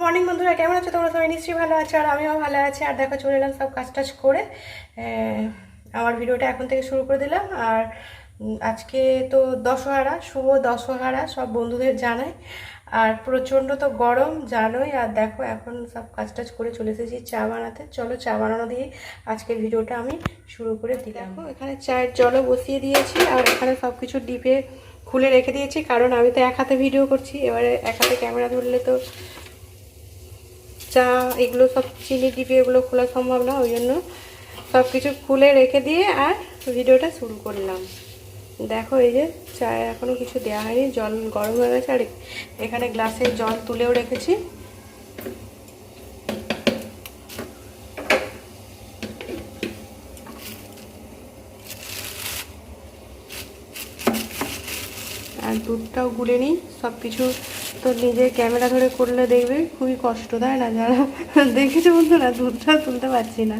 Morning বন্ধুরা, কেমন আছো তোমরা? সবাই নিশ্চয়ই ভালো আছো, আর আমিও ভালো আছি। আর দেখো চলে এলাম সব কাজ টাজ করে। আমার ভিডিওটা এখন থেকে শুরু করে দিলাম। আর আজকে তো দশহরা, শুভ দশহরা সব বন্ধুদের জানাই। আর প্রচণ্ড তো গরম জানোই। আর দেখো এখন সব কাজ টাজ করে চলে এসেছি চা বানাতে। চলো চা বানানো দিয়ে আজকের ভিডিওটা আমি শুরু করে দিলাম। এখানে চায়ের জলও বসিয়ে দিয়েছি, আর এখানে সব কিছু ডিপে খুলে রেখে দিয়েছি, কারণ আমি তো এক হাতে ভিডিও করছি। এবারে এক হাতে ক্যামেরা ধরলে তো চা এগুলো সব চিনি ডিপে এগুলো খোলা সম্ভব না, ওই জন্য সব কিছু খুলে রেখে দিয়ে আর ভিডিওটা শুরু করলাম। দেখো এই যে চায়ে এখনও কিছু দেওয়া হয়নি, জল গরম হয়ে গেছে। আর এখানে গ্লাসে জল তুলেও রেখেছি। আর দুধটাও গুলে নিই। সব কিছু তো নিজে ক্যামেরা ধরে করলে দেখবে খুবই কষ্ট, তাই না? যারা দেখেছো বন্ধুরা, দুধটা তুলতে পারছি না,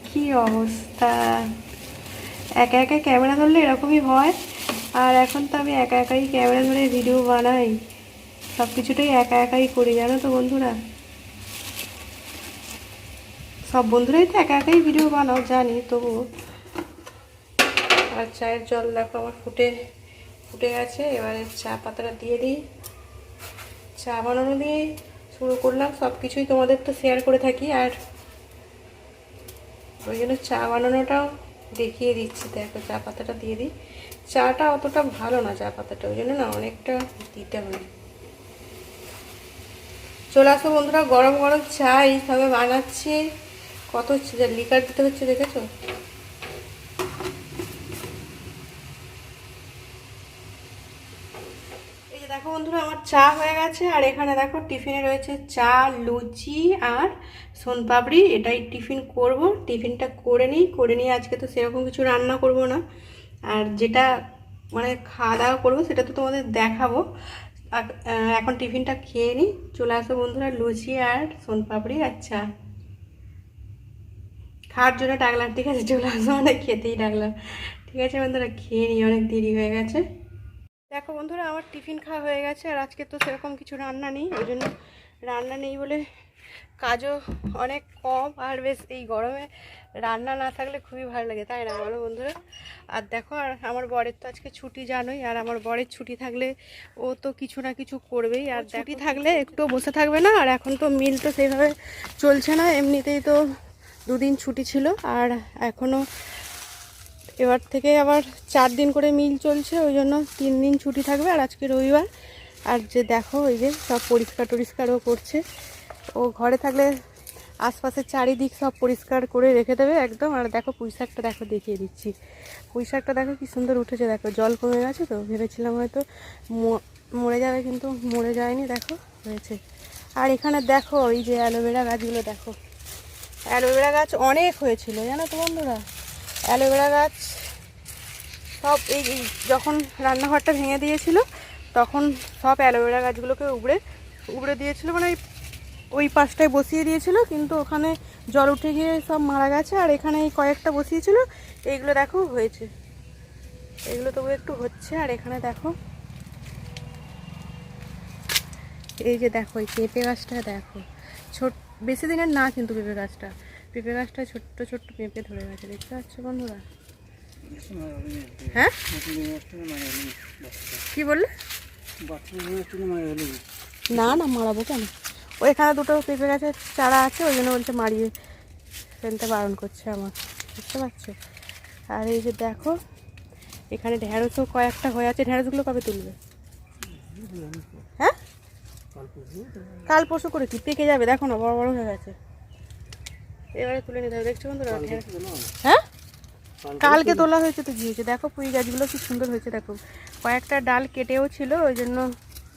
কি অবস্থা। একা একা ক্যামেরা ধরলে এরকমই হয়। আর এখন তো আমি একা একাই ক্যামেরা ধরে ভিডিও বানাই, সব কিছুটাই একা একাই করি, জানো তো বন্ধুরা। সব বন্ধুরাই তো একা একাই ভিডিও বানাও জানি, তবুও। আর চায়ের জল দেখো আমার ফুটে গেছে। এবারে চা পাতাটা দিয়ে দিই। চা বানানো দিয়ে শুরু করলাম। সব কিছুই তোমাদের তো শেয়ার করে থাকি, আর ওই জন্য চা বানানোটাও দেখিয়ে দিচ্ছি। দেখো চা পাতাটা দিয়ে দিই। চাটা অতটা ভালো না, চা পাতাটা, ওই জন্য না অনেকটা দিতে হয়। চলে আসো বন্ধুরা, গরম গরম চা এইভাবে বানাচ্ছি। কত লিকার দিতে হচ্ছে দেখেছো? এই যে দেখো বন্ধুরা, আমার চা হয়ে গেছে। আর এখানে দেখো টিফিনে রয়েছে চা, লুচি আর সোনপাপড়ি। এটাই টিফিন করব। টিফিনটা করে নিই। আজকে তো সেরকম কিছু রান্না করব না, আর যেটা মানে খাওয়া দাওয়া করবো সেটা তো তোমাদের দেখাবো। এখন টিফিনটা খেয়ে নিই। চলে আসো বন্ধুরা, লুচি আর সোনপাপড়ি আর চা খাওয়ার জন্য ডাকলাম, ঠিক আছে? চলে আসো, মানে খেতেই ডাকলাম। ঠিক আছে বন্ধুরা, খেয়ে নিই, অনেক দেরি হয়ে গেছে। দেখো বন্ধুরা, আমার টিফিন খাওয়া হয়ে গেছে। আর আজকে তো সেরকম কিছু রান্না নেই, ওই জন্য রান্না নেই বলে কাজও অনেক কম। আর বেশ এই গরমে রান্না না থাকলে খুবই ভালো লাগে, তাই না বলো বন্ধুরা? আর দেখো, আর আমার বরের তো আজকে ছুটি জানোই। আর আমার বরের ছুটি থাকলে ও তো কিছু না কিছু করবেই। আর ছুটি থাকলে একটু বসে থাকবে না। আর এখন তো মিল তো সেইভাবে চলছে না, এমনিতেই তো দুদিন ছুটি ছিল। আর এখনও এবার থেকে আবার 4 দিন করে মিল চলছে, ওই জন্য 3 দিন ছুটি থাকবে। আর আজকে রবিবার। আর যে দেখো ওই যে সব পরিষ্কারও করছে। ও ঘরে থাকলে আশপাশের চারিদিক সব পরিষ্কার করে রেখে দেবে একদম। আর দেখো পুঁইশাকটা দেখো, দেখিয়ে দিচ্ছি। পুঁইশাকটা দেখো কি সুন্দর উঠেছে। দেখো জল কমে গেছে, তো ভেবেছিলাম হয়তো মরে যাবে, কিন্তু মরে যায়নি, দেখো হয়েছে। আর এখানে দেখো এই যে অ্যালোভেরা গাছগুলো দেখো। অ্যালোভেরা গাছ অনেক হয়েছিল জানো তো বন্ধুরা। অ্যালোভেরা গাছ সব এই যখন রান্নাঘরটা ভেঙে দিয়েছিল তখন সব অ্যালোভেরা গাছগুলোকে উবড়ে দিয়েছিল, মানে ওই পাশটায় বসিয়ে দিয়েছিল, কিন্তু ওখানে জল উঠে গিয়ে সব মারা গেছে। আর এখানে এই কয়েকটা বসিয়েছিল, এইগুলো দেখো হয়েছে, এগুলো তবু একটু হচ্ছে। আর এখানে দেখো এই যে দেখো এই পেঁপে গাছটা দেখো, বেশি দিনের না কিন্তু পেঁপে গাছটা ছোট্ট ছোট্ট পেঁপে ধরে গেছে, দেখতে পাচ্ছ বন্ধুরা? হ্যাঁ কি বললে? না না, মারাবো কেন? ওইখানে দুটো পেঁপে গাছের চারা আছে, ওই জন্য বলছে মারিয়ে ফেলতে বারণ করছে আমার, বুঝতে পারছো? আর এই যে দেখো এখানে ঢেঁড়সও কয়েকটা হয়ে আছে। ঢেঁড়সগুলো কবে তুলবে? হ্যাঁ, কাল পরশু করে কি পেকে যাবে, দেখো না বড় বড় হয়ে গেছে। এবারে তুলে নিতে হবে, দেখছো বন্ধুরা? হ্যাঁ, কালকে তোলা হয়েছে তো গিয়েছে। দেখো পুঁই গাছগুলো কি সুন্দর হয়েছে, দেখো কয়েকটা ডাল কেটেও ছিল, ওই জন্য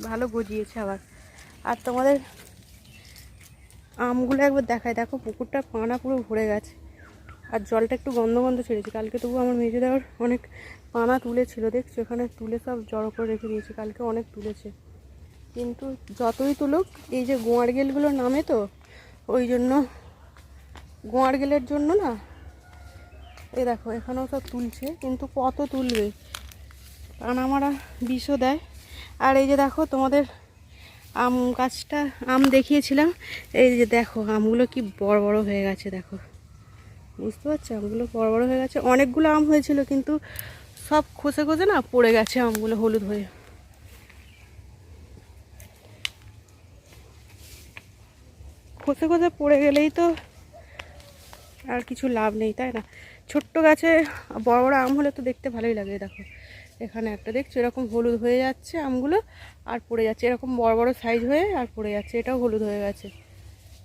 ভালো গজিয়েছে আবার। আর তোমাদের আমগুলো একবার দেখায়, দেখো পুকুরটা পানা পুরো ভরে গেছে। আর জলটা একটু গন্ধ গন্ধ ছেড়েছে। কালকে তবু আমার মেজে দেওয়ার অনেক পানা তুলেছিল, দেখছো এখানে তুলে সব জড়ো করে রেখে দিয়েছে। কালকে অনেক তুলেছে, কিন্তু যতই তুলুক এই যে গোয়ার গেলগুলো নামে, তো ওই জন্য গোয়ার গেলের জন্য না, এই দেখো এখানেও সব তুলছে, কিন্তু কত তুলবে, পানা মারা বিষও দেয়। আর এই যে দেখো তোমাদের আম গাছটা আম দেখিয়েছিলাম, এই যে দেখো আমগুলো কি বড় বড় হয়ে গেছে, দেখো বুঝতে পারছো, আমগুলো বড় বড় হয়ে গেছে। অনেকগুলো আম হয়েছিল কিন্তু সব খসে খসে না পড়ে গেছে আমগুলো হলুদ হয়ে। খসে খসে পড়ে গেলেই তো আর কিছু লাভ নেই, তাই না? ছোট্ট গাছে বড় বড় আম হলে তো দেখতে ভালোই লাগে। দেখো এখানে একটা দেখছো এরকম হলুদ হয়ে যাচ্ছে আমগুলো আর পড়ে যাচ্ছে, এরকম বড় বড় সাইজ হয়ে আর পড়ে যাচ্ছে। এটাও হলুদ হয়ে গেছে,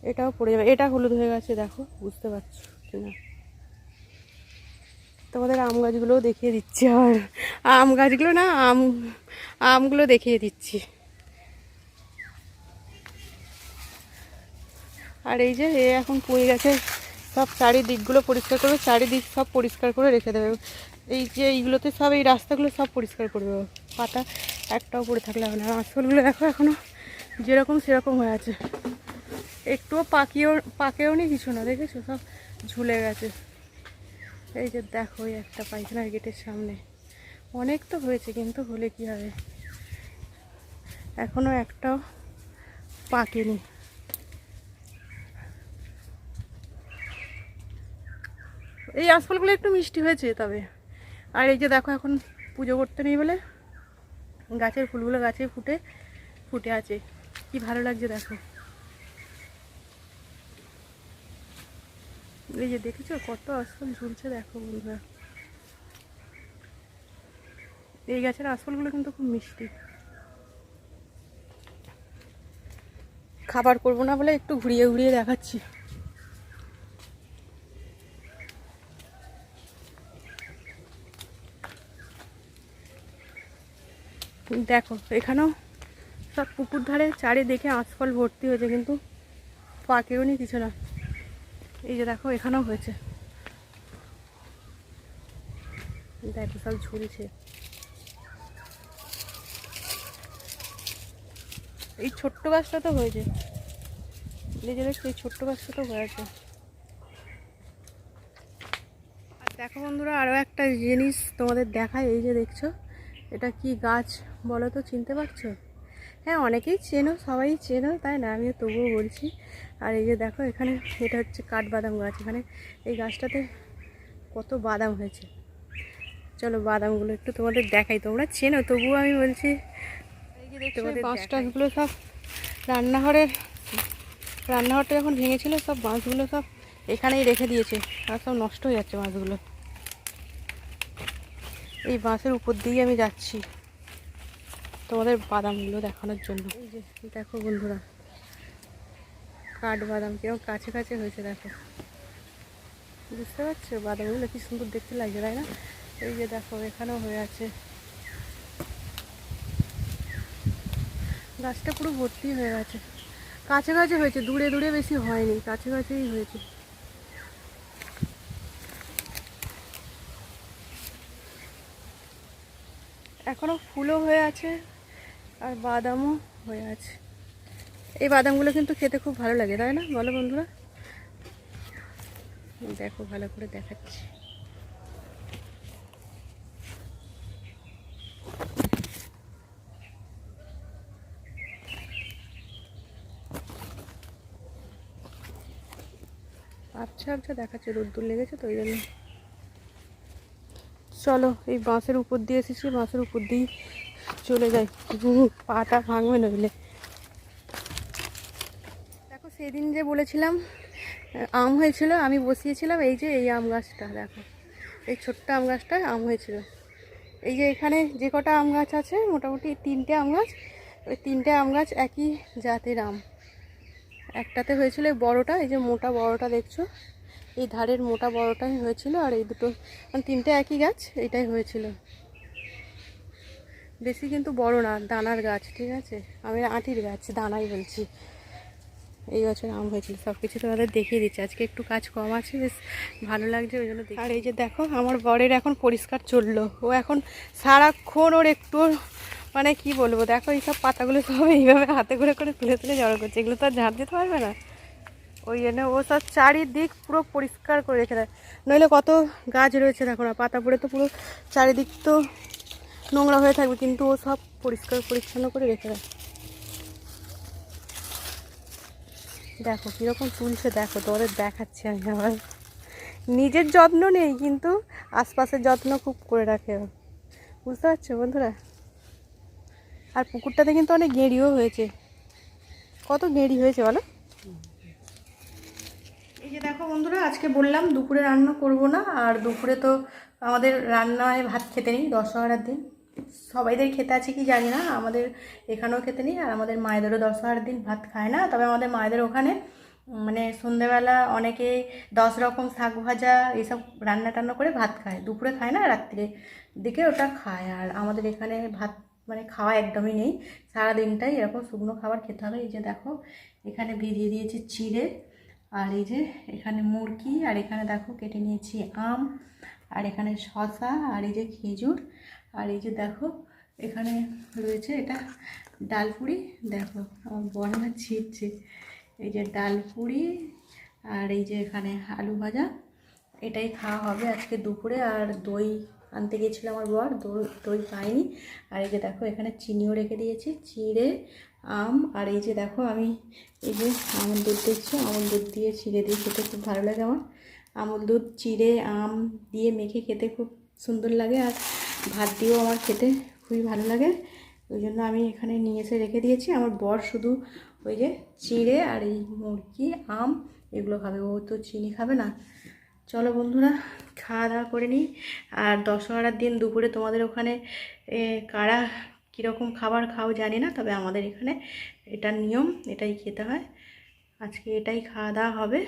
এটাও পড়ে যাবে, এটা হলুদ হয়ে গেছে, দেখো বুঝতে পারছো কি না? তোমাদের আম গাছগুলোও দেখিয়ে দিচ্ছি, আর আম গাছগুলো না আমগুলো দেখিয়ে দিচ্ছি। আর এই যে এখন পুঁই গাছে সব চারিদিকগুলো পরিষ্কার করবে, চারিদিক সব পরিষ্কার করে রেখে দেবে। এই যে এইগুলোতে সব এই রাস্তাগুলো সব পরিষ্কার করবে, পাতা একটাও পড়ে থাকলে হবে না। আর আঁশফলগুলো দেখো এখনও যেরকম সেরকম হয়ে আছে, একটুও পাকেও নি কিছু না, দেখেছো সব ঝুলে গেছে। এই যে দেখো ওই একটা পায়খানার গেটের সামনে অনেক তো হয়েছে, কিন্তু হলে কি হবে, এখনও একটাও পাকেনি। এই আঁশফলগুলো একটু মিষ্টি হয়েছে তবে। আর এই যে দেখো এখন পুজো করতে নেই বলে গাছের ফুলগুলো গাছে ফুটে আছে, কি ভালো লাগছে দেখো। এই যে দেখেছো কত আঁশফল ঝুলছে, দেখো বন্ধুরা। এই গাছের আঁশফলগুলো কিন্তু খুব মিষ্টি। খাবার করবো না বলে একটু ঘুরিয়ে ঘুরিয়ে দেখাচ্ছি। দেখো এখানেও সব পুকুর ধারে চারিদিকে আঁশফল ভর্তি হয়েছে, কিন্তু পাকেও নি কিছু না। এই যে দেখো এখানেও হয়েছে, দেখো সব ঝুলছে। এই ছোট্ট গাছটা তো হয়েছে, এই যে দেখছো এই ছোট্ট গাছটা তো হয়েছে। আর দেখো বন্ধুরা আরও একটা জিনিস তোমাদের দেখায়, এই যে দেখছো এটা কি গাছ বলো তো, চিনতে পারছো? হ্যাঁ অনেকেই চেনো, সবাই চেনো, তাই না? আমিও তবুও বলছি। আর এই যে দেখো এখানে এটা হচ্ছে কাঠবাদাম গাছ, এখানে এই গাছটাতে কত বাদাম হয়েছে। চলো বাদামগুলো একটু তোমাদের দেখাই, তোমরা চেনো তবুও আমি বলছি। এই যে দেখছো বাঁশ টাঁশগুলো সব রান্নাঘরটা যখন ভেঙেছিল সব বাঁশগুলো সব এখানেই রেখে দিয়েছে, আর সব নষ্ট হয়ে যাচ্ছে বাঁশগুলো। এই বাঁশের উপর দিয়ে আমি যাচ্ছি তোমাদের বাদামগুলো দেখানোর জন্য। এই যে দেখো বন্ধুরা কাঠবাদাম কিরকম কাছে কাছে হয়েছে, দেখো বুঝতে পারছো বাদামগুলো কি সুন্দর দেখতে লাগছে, তাই না? এই যে দেখো এখানেও হয়ে আছে, গাছটা পুরো ভর্তি হয়ে গেছে। কাছে কাছে হয়েছে, দূরে দূরে বেশি হয়নি, কাছে কাছেই হয়েছে। এখনো ফুলও হয়ে আছে আর বাদামও হয়ে আছে। এই বাদামগুলো কিন্তু খেতে খুব ভালো লাগে, তাই না বলো বন্ধুরা? দেখো ভালো করে দেখাচ্ছি। আবছা আবছা দেখাচ্ছে, রোদ্দুর লেগেছে তো ওই জন্য। চলো এই বাঁশের উপর দিয়ে এসেছি, বাঁশের উপর দিয়ে চলে যাই, পাটা ভাঙবে নইলে। দেখো সেদিন যে বলেছিলাম আম হয়েছিল, আমি বসিয়েছিলাম এই যে এই আম গাছটা, দেখো এই ছোট্ট আম গাছটায় আম হয়েছিল। এই যে এখানে যে কটা আম গাছ আছে মোটামুটি 3টে আম গাছ, ওই 3টে আম গাছ একই জাতের আম। একটাতে হয়েছিল এই বড়োটা, এই যে মোটা বড়োটা দেখছো, এই ধারের মোটা বড়োটাই হয়েছিল, আর এই দুটো মানে 3টে একই গাছ এইটাই হয়েছিল। বেশি কিন্তু বড় না, দানার গাছ, ঠিক আছে? আমি আঁটির গাছ, দানাই বলছি। এই বছর আম হয়েছিল, সব কিছু তোমাদের দেখিয়ে দিচ্ছি। আজকে একটু কাজ কম আছে, বেশ ভালো লাগছে ওই জন্য। আর এই যে দেখো আমার বরের এখন পরিষ্কার চললো, ও এখন সারাক্ষণ ওর একটু মানে কি বলবো, দেখো এইসব পাতাগুলো সব এইভাবে হাতে করে করে তুলে তুলে জড়ো করছে, এগুলো তো আর ঝাড় দিতে পারবে না, ওই জন্য ও সব চারিদিক পুরো পরিষ্কার করে রেখে দেয়। নইলে কত গাছ রয়েছে দেখো না, পাতা পড়ে তো পুরো চারিদিক তো নোংরা হয়ে থাকবে, কিন্তু ও সব পরিষ্কার পরিচ্ছন্ন করে রেখে দেয়। দেখো কীরকম তুলছে, দেখো তোমাদের দেখাচ্ছি আমি আবার। নিজের যত্ন নেই কিন্তু আশপাশের যত্ন খুব করে রাখে ও। বুঝতে পারছো বন্ধুরা? আর পুকুরটাতে কিন্তু অনেক গেঁড়িও হয়েছে। কত গেঁড়ি হয়েছে বলো? এই যে দেখো বন্ধুরা, আজকে বললাম দুপুরে রান্না করব না। আর দুপুরে তো আমাদের রান্নায় ভাত খেতে নেই, দশহরার দিন। সবাইদের খেতে আছে কি জানি না, আমাদের এখানেও খেতে নেই। আর আমাদের মায়েদেরও দশহরার দিন ভাত খায় না। তবে আমাদের মায়েদের ওখানে মানে সন্ধেবেলা অনেকেই 10 রকম শাক ভাজা এইসব রান্না টান্না করে ভাত খায়। দুপুরে খায় না, রাত্রে দিকে ওটা খায়। আর আমাদের এখানে ভাত মানে খাওয়া একদমই নেই, সারা দিনটাই এরকম শুকনো খাবার খেতে হবে। এই যে দেখো এখানে ভিজিয়ে দিয়েছি চিড়ে, আর এই যে এখানে মুরগি, আর এখানে দেখো কেটে নিয়েছি আম, আর এখানে শসা, আর এই যে খেজুর, আর এই যে দেখো এখানে রয়েছে এটা ডালপুরি। দেখো আমার বড় মা ছিটছে। এই যে ডালপুরি, আর এই যে এখানে আলু ভাজা, এটাই খাওয়া হবে আজকে দুপুরে। আর দই আনতে গেছিলো আমার বর, দই পাইনি। আর এই যে দেখো এখানে চিনিও রেখে দিয়েছি, চিড়ে, আম, আর এই যে দেখো আমি এই যে আমুল দুধ দেখছি, আমুল দুধ দিয়ে চিড়ে দিয়ে খেতে খুব ভালো লাগে আমার। আমুল দুধ চিড়ে আম দিয়ে মেখে খেতে খুব সুন্দর লাগে। আর ভাত দিয়েও আমার খেতে খুবই ভালো লাগে। ওই জন্য আমি এখানে নিয়ে এসে রেখে দিয়েছি। আমার বর শুধু ওই যে চিড়ে আর এই মুরগি আম এগুলো খাবে, ও তো চিনি খাবে না। চলো বন্ধুরা খাওয়া দাওয়া করে নিই। আর দশহরার দিন দুপুরে তোমাদের ওখানে কারা কীরকম খাবার খাও জানি না, তবে আমাদের এখানে এটা নিয়ম, এটাই খেতে হয়। আজকে এটাই খাওয়া দাওয়া হবে।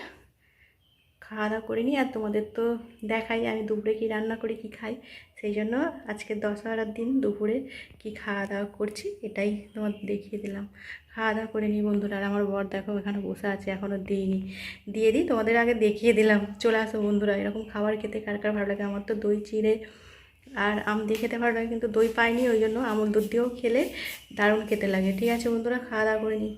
খাওয়া দাওয়া করে নিই আর তোমাদের তো দেখাই আমি দুপুরে কী রান্না করি কী খাই। সেই জন্য আজকে দশহরার দিন দুপুরে কি খাওয়া দাওয়া করছি এটাই তোমাদের দেখিয়ে দিলাম। খাওয়া দাওয়া করে নিই বন্ধুরা। আর আমার বর দেখো এখানে বসে আছে, এখনও দিইনি, দিয়ে দিই, তোমাদের আগে দেখিয়ে দিলাম। চলে আসো বন্ধুরা, এরকম খাবার খেতে কার কার ভালো লাগে। আমার তো দই চিড়ে আর আম দিয়ে খেতে ভালো লাগে, কিন্তু দই পাইনি, ওই জন্য আমুল দুধ দিয়েও খেলে দারুণ খেতে লাগে। ঠিক আছে বন্ধুরা, খাওয়া দাওয়া করে নিই।